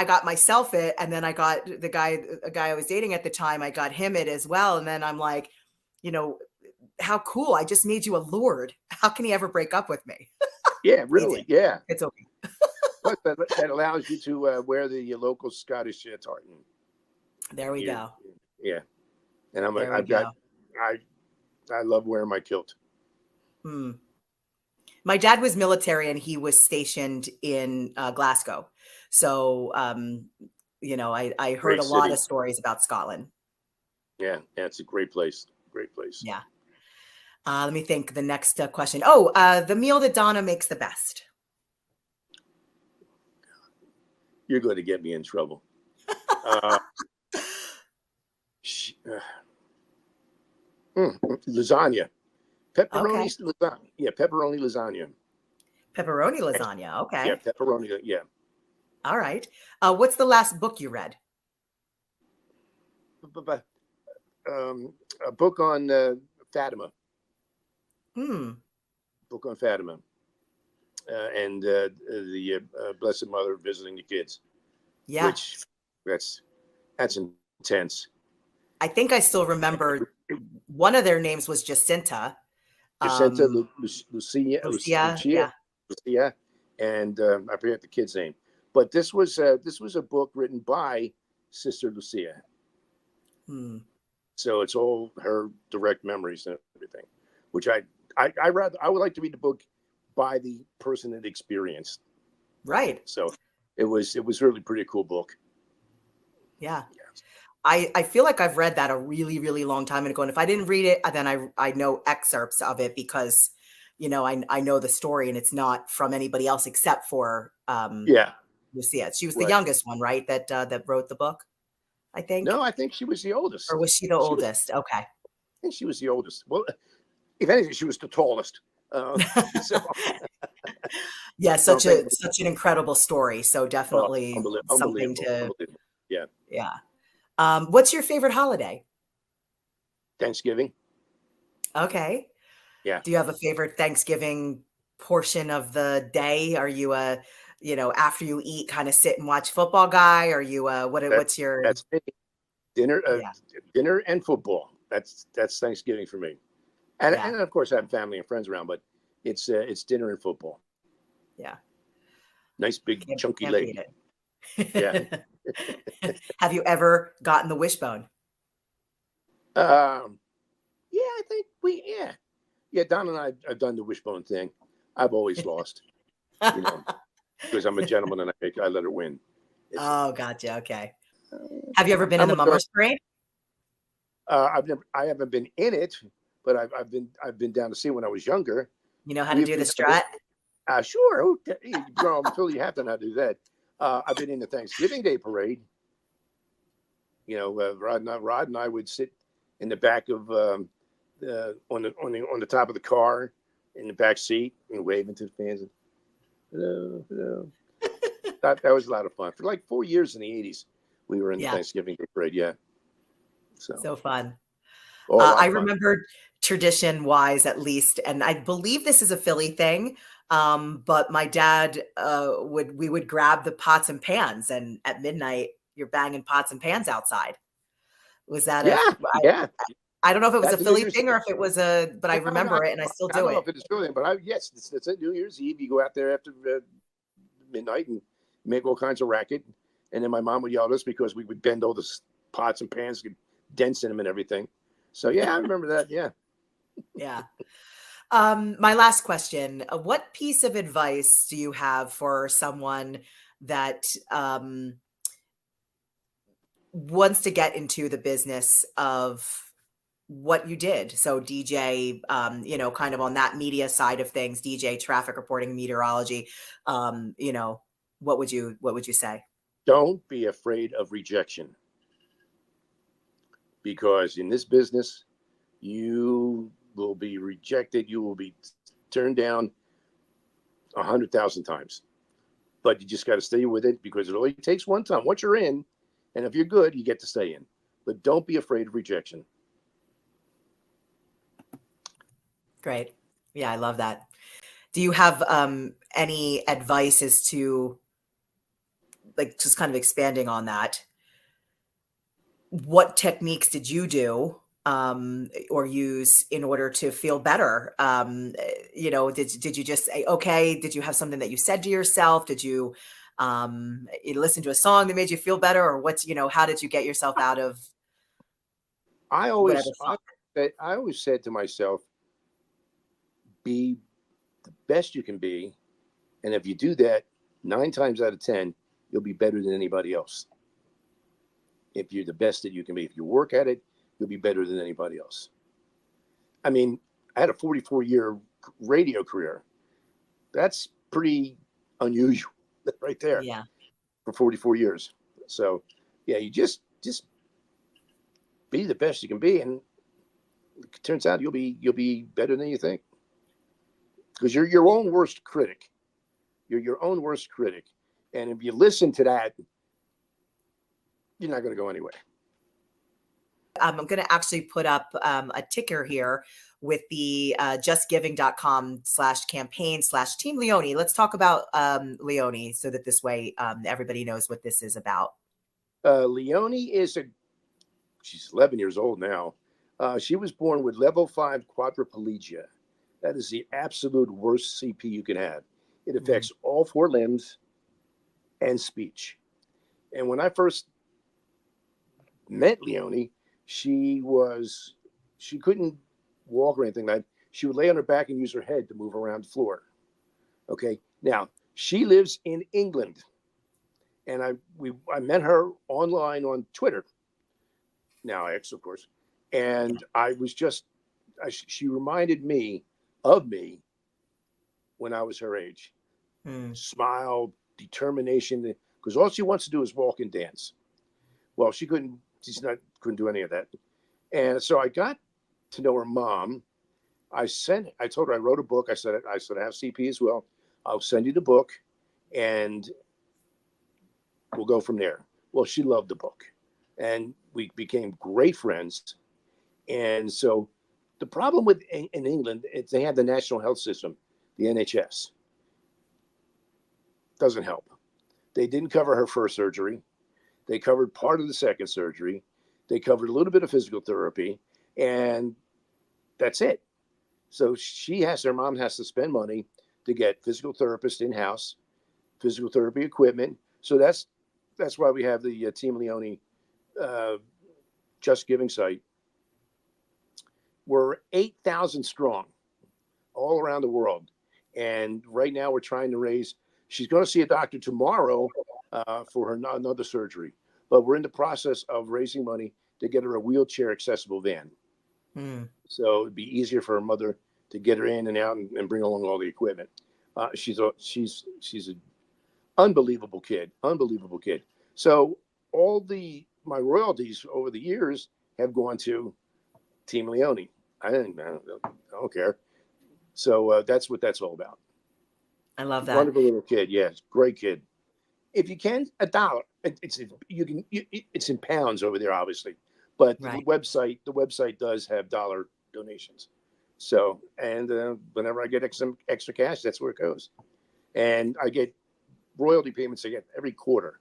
got myself it, and then I got a guy I was dating at the time, I got him it as well. And then I'm like, how cool. I just made you a lord. How can he ever break up with me? Yeah, really. Yeah. It's okay. But that allows you to wear the local Scottish tartan. There we go. Yeah. And I love wearing my kilt. My dad was military and he was stationed in Glasgow. So, I heard a lot of stories about Scotland. Yeah, it's a great place. Great place. Yeah. Let me think. The next question. Oh, the meal that Donna makes the best. You're going to get me in trouble. Lasagna. Pepperoni lasagna. Yeah, pepperoni lasagna. Pepperoni lasagna. Okay. Yeah, pepperoni. Yeah. All right. What's the last book you read? A book on Fatima. Book on Fatima. and the Blessed Mother visiting the kids. Yeah. Which that's intense. I think I still remember one of their names was Jacinta. Jacinta, Lucia, yeah. Lucia, and I forget the kid's name. But this was a book written by Sister Lucia. Hmm. So it's all her direct memories and everything, which I would like to read the book by the person that experienced. Right. So it was really pretty cool book. Yeah. I feel like I've read that a really, really long time ago. And if I didn't read it, then I know excerpts of it because, I know the story and it's not from anybody else except for Lucia. She was the youngest one, right? That wrote the book, I think. No, I think she was the oldest. Or was she the oldest? Okay. I think she was the oldest. Well, if anything, she was the tallest. Yeah, such an incredible story. So definitely something to. Yeah. What's your favorite holiday? Thanksgiving. Okay. Yeah. Do you have a favorite Thanksgiving portion of the day? Are you after you eat, kind of sit and watch football guy? Are you what's your that's dinner? Dinner and football. That's Thanksgiving for me. And of course I have family and friends around, but it's dinner and football. Yeah. Nice big chunky leg. Yeah. Have you ever gotten the wishbone? Yeah, I think Don and I have done the wishbone thing. I've always lost, because I'm a gentleman and I let her win. Oh, gotcha. Okay. Have you ever been in the Mummers Parade? I haven't been in it, but I've been down to see when I was younger. You know how to do the strut? Sure. Bro, until you have to not do that. I've been in the Thanksgiving Day parade. Rod and I would sit in the back of on the top of the car in the back seat and waving to the fans. And, hello. That was a lot of fun. For like 4 years in the 80s, we were in the Thanksgiving Day parade. Yeah. So fun. Oh, I remember tradition-wise, at least, and I believe this is a Philly thing. But my dad we would grab the pots and pans, and at midnight you're banging pots and pans outside. Was that I don't know if it was a Philly thing or if it was but I remember it and I still do it. I don't know if it is Philly, but yes, it's at New Year's Eve. You go out there after midnight and make all kinds of racket. And then my mom would yell at us because we would bend all the pots and pans, get dents in them and everything. So yeah, I remember that. Yeah. Yeah. My last question, what piece of advice do you have for someone that wants to get into the business of what you did? So DJ, kind of on that media side of things, DJ, traffic reporting, meteorology, what would you say? Don't be afraid of rejection, because in this business, you will be rejected. You will be turned down 100,000 times, but you just got to stay with it, because it only takes one time. Once you're in, and if you're good, you get to stay in. But don't be afraid of rejection. Great. Yeah, I love that. Do you have any advice as to, like, just kind of expanding on that? What techniques did you do or use in order to feel better? Did you just say, okay, did you have something that you said to yourself? Did you listen to a song that made you feel better, or how did you get yourself out of I always said to myself, be the best you can be. And if you do that 9 times out of 10, you'll be better than anybody else. If you're the best that you can be, if you work at it, you'll be better than anybody else. I mean, I had a 44-year radio career. That's pretty unusual right there. Yeah. For 44 years. So yeah, you just be the best you can be. And it turns out you'll be better than you think. Because you're your own worst critic. You're your own worst critic. And if you listen to that, you're not going to go anywhere. I'm going to actually put up a ticker here with the justgiving.com/campaign/Team Leone. Let's talk about Leone so that this way everybody knows what this is about. Leone she's 11 years old now. She was born with level 5 quadriplegia. That is the absolute worst CP you can have. It affects all 4 limbs and speech. And when I first met Leone, she couldn't walk or anything like that. She would lay on her back and use her head to move around the floor. Okay. Now she lives in England, and I met her online on Twitter. Now X, of course, and she reminded me of me when I was her age. Smile, determination, because all she wants to do is walk and dance. Well, she couldn't do any of that. And so I got to know her mom. I told her I wrote a book. I said I have CP as well. I'll send you the book and we'll go from there. Well, she loved the book and we became great friends. And so the problem in England is they have the national health system, the NHS. Doesn't help. They didn't cover her first surgery. They covered part of the second surgery. They covered a little bit of physical therapy, and that's it. So her mom has to spend money to get physical therapist in-house, physical therapy equipment. So that's why we have the Team Leone Just Giving site. We're 8,000 strong all around the world. And right now we're trying to she's going to see a doctor tomorrow for her another surgery. But we're in the process of raising money to get her a wheelchair accessible van. So it'd be easier for her mother to get her in and out and bring along all the equipment. She's an unbelievable kid. So all my royalties over the years have gone to Team Leone. I don't care. So that's what that's all about. I love that. Wonderful little kid. Yes, great kid. If you can, $1. It's in pounds over there, obviously, but right. the website does have dollar donations. So, and whenever I get some extra cash, that's where it goes. And I get royalty payments again every quarter.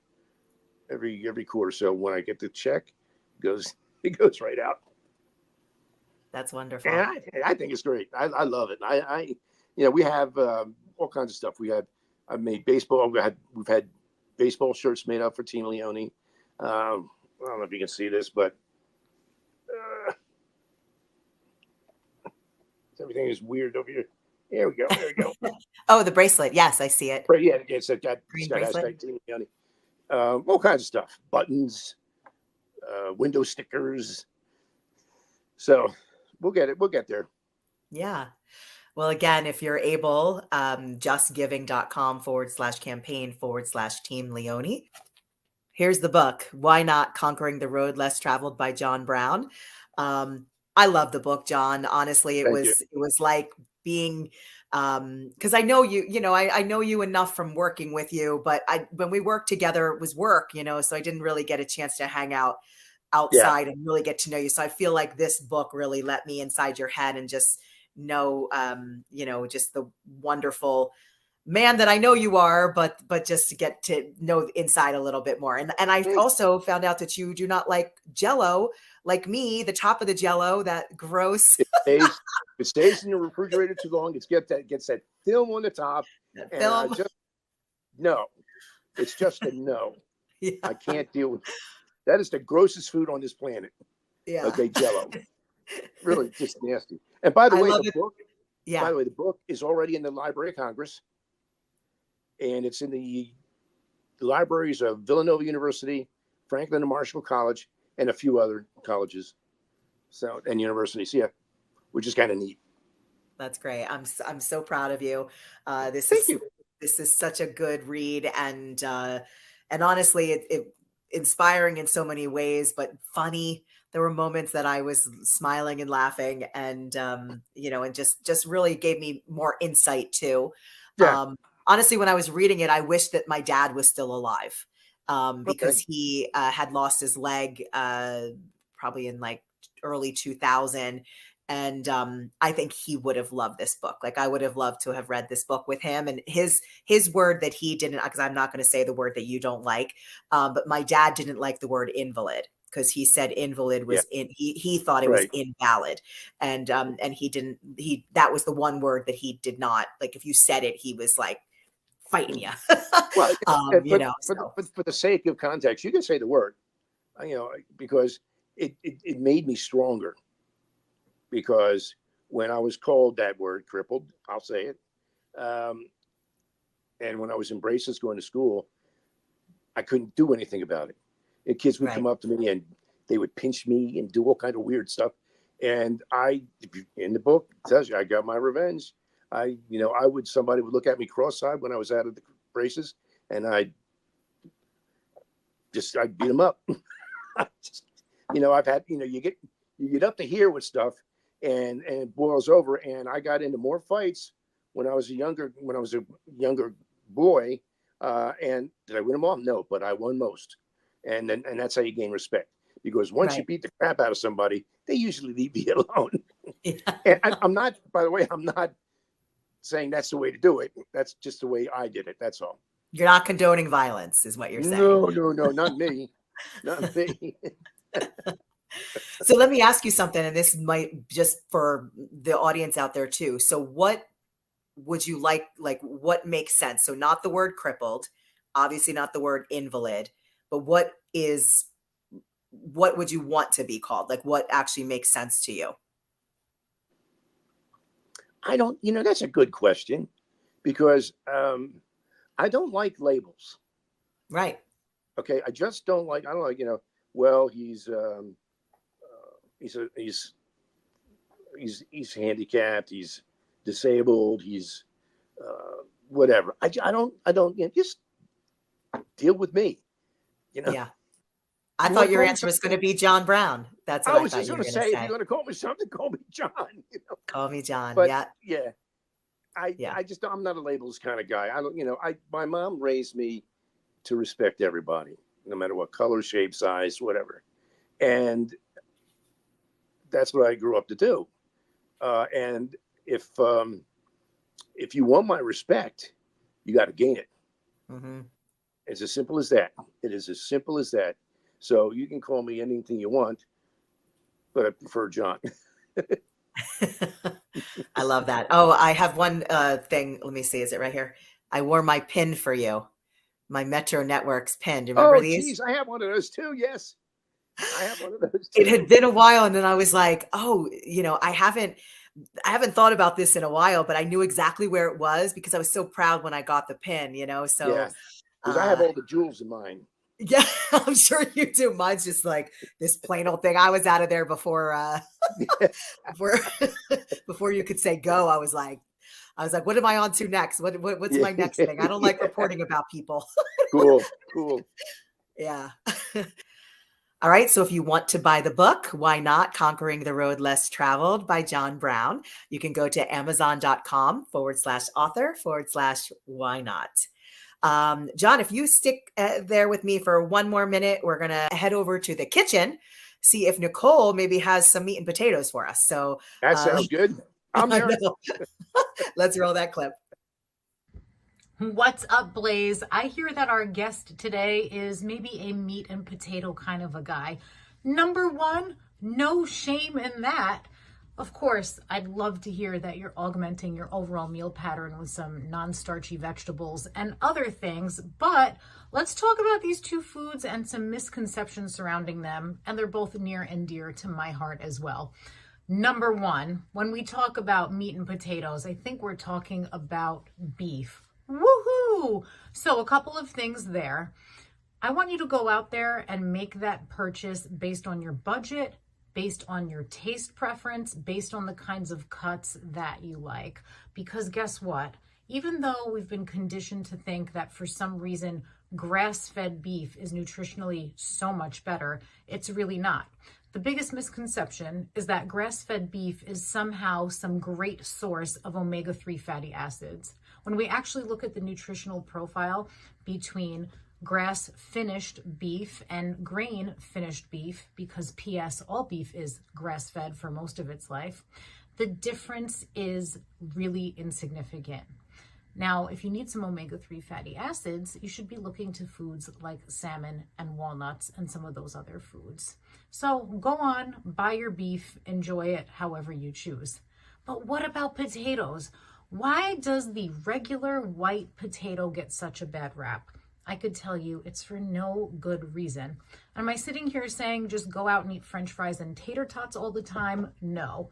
So when I get the check, it goes right out. That's wonderful. And I think it's great. I love it. We have all kinds of stuff. I've made baseball. We've had baseball shirts made up for Team Leone. I don't know if you can see this, but everything is weird over here. There we go. Oh, the bracelet. Yes, I see it. Yeah, it's got hashtag Team Leone. All kinds of stuff. Buttons, window stickers. So we'll get there. Yeah. Well, again, if you're able, justgiving.com/campaign/Team Leone. Here's the book. Why Not? Conquering the Road Less Traveled by John Brown. I love the book, John. Honestly, it was like being, because I know I know you enough from working with you, but when we worked together, it was work, so I didn't really get a chance to hang out outside and really get to know you. So I feel like this book really let me inside your head and just know, just the wonderful man that I know you are, but just to get to know inside a little bit more. And I also found out that you do not like Jell-O like me, the top of the Jell-O, that gross. It stays in the refrigerator too long. It gets that film on the top. No, it's just a no. Yeah. I can't deal with it. That is the grossest food on this planet. Yeah. Okay, Jell-O. Really, just nasty. And by the way, the book is already in the Library of Congress. And it's in the libraries of Villanova University, Franklin and Marshall College, and a few other colleges and universities. Yeah, which is kind of neat. That's great. I'm so proud of you. This is such a good read, and honestly, it inspiring in so many ways, but funny. There were moments that I was smiling and laughing, and and just really gave me more insight too. Yeah. Honestly, when I was reading it, I wish that my dad was still alive, because he had lost his leg probably in like early 2000. And I think he would have loved this book. Like I would have loved to have read this book with him. And his word that he didn't, because I'm not going to say the word that you don't like, but my dad didn't like the word invalid, because he said invalid was he thought it was invalid. And that was the one word that he did not like. If you said it, he was like fighting you. Well, but for the sake of context, you can say the word, because it made me stronger. Because when I was called that word, crippled, I'll say it. And when I was in braces going to school, I couldn't do anything about it. And kids would come up to me and they would pinch me and do all kind of weird stuff. And in the book, it tells you, I got my revenge. Somebody would look at me cross-eyed when I was out of the braces, and I'd beat them up. I've had, you get up to here with stuff, and it boils over. And I got into more fights when I was a younger boy. And did I win them all? No, but I won most. And that's how you gain respect. Because once you beat the crap out of somebody, they usually leave you alone. And I'm not saying that's the way to do it. That's just the way I did it. That's all. You're not condoning violence, is what you're saying. No, not me. Not me. So let me ask you something, and this might just for the audience out there too. So what would you like what makes sense? So not the word crippled, obviously not the word invalid, but what would you want to be called? Like what actually makes sense to you? I don't, that's a good question, because I don't like labels. Right. Okay. I don't like, well, he's handicapped, he's disabled, he's whatever. I don't, just deal with me, Yeah. I thought your answer was going to be John Brown. That's what I was just going to say. If you're going to call me something, call me John. Call me John. But yeah. I'm not a labels kind of guy. I don't, my mom raised me to respect everybody, no matter what color, shape, size, whatever. And that's what I grew up to do. And if you want my respect, you got to gain it. Mm-hmm. It's as simple as that. It is as simple as that. So you can call me anything you want, but I prefer John. I love that. Oh, I have one thing. Let me see. Is it right here? I wore my pin for you. My Metro Networks pin. Do you remember these? Geez, I have one of those too. Yes. I have one of those too. It had been a while, and then I was like, oh, I haven't thought about this in a while, but I knew exactly where it was because I was so proud when I got the pin, so yeah. Because I have all the jewels in mine. Yeah, I'm sure you do. Mine's just like this plain old thing. I was out of there before before you could say go. I was like, what am I on to next? What's my next thing? I don't like reporting about people. Cool. Yeah. All right. So if you want to buy the book, why not? Conquering the Road Less Traveled by John Brown. You can go to amazon.com/author/why not. John, if you stick there with me for one more minute, we're going to head over to the kitchen, see if Nicole maybe has some meat and potatoes for us. So that sounds good. I'm there. Let's roll that clip. What's up, Blaze? I hear that our guest today is maybe a meat and potato kind of a guy. Number one, no shame in that. Of course, I'd love to hear that you're augmenting your overall meal pattern with some non-starchy vegetables and other things, but let's talk about these two foods and some misconceptions surrounding them, and they're both near and dear to my heart as well. Number one, when we talk about meat and potatoes, I think we're talking about beef. Woohoo! So a couple of things there. I want you to go out there and make that purchase based on your budget, based on your taste preference, based on the kinds of cuts that you like. Because guess what? Even though we've been conditioned to think that for some reason grass-fed beef is nutritionally so much better, it's really not. The biggest misconception is that grass-fed beef is somehow some great source of omega-3 fatty acids. When we actually look at the nutritional profile between grass finished beef and grain finished beef, because P.S. all beef is grass fed for most of its life, the difference is really insignificant. Now, if you need some omega-3 fatty acids, you should be looking to foods like salmon and walnuts and some of those other foods. So go on, buy your beef, enjoy it however you choose. But what about potatoes? Why does the regular white potato get such a bad rap? I could tell you it's for no good reason. Am I sitting here saying just go out and eat French fries and tater tots all the time? No.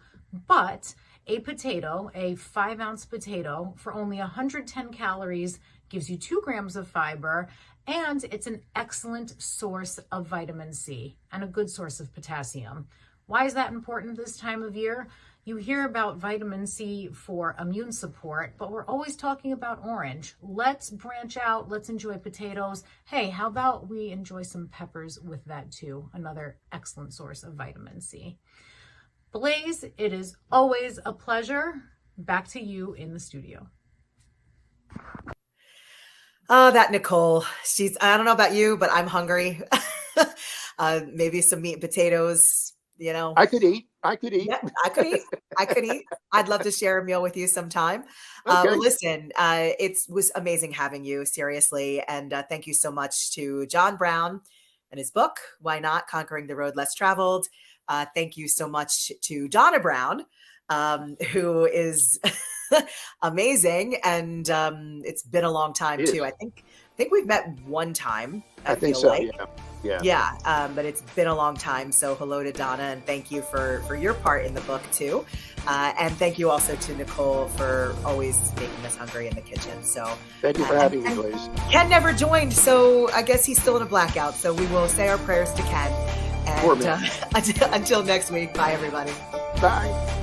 But a potato, a 5-ounce potato, for only 110 calories, gives you 2 grams of fiber, and it's an excellent source of vitamin C and a good source of potassium. Why is that important this time of year? You hear about vitamin C for immune support, but we're always talking about orange. Let's branch out. Let's enjoy potatoes. Hey, how about we enjoy some peppers with that too? Another excellent source of vitamin C. Blaze, it is always a pleasure. Back to you in the studio. Oh, that Nicole. I don't know about you, but I'm hungry. Maybe some meat and potatoes, I could eat. Yeah, I could eat. I'd love to share a meal with you sometime. Okay. Listen, it was amazing having you, seriously. And thank you so much to John Brown and his book, Why Not? Conquering the Road Less Traveled. Thank you so much to Donna Brown, who is amazing. And it's been a long time too. I think we've met one time. I think so. Like. Yeah. But it's been a long time. So hello to Donna, and thank you for your part in the book too. And thank you also to Nicole for always making us hungry in the kitchen. So thank you for having me, Blaze. Ken never joined, so I guess he's still in a blackout. So we will say our prayers to Ken. And until next week, bye everybody. Bye.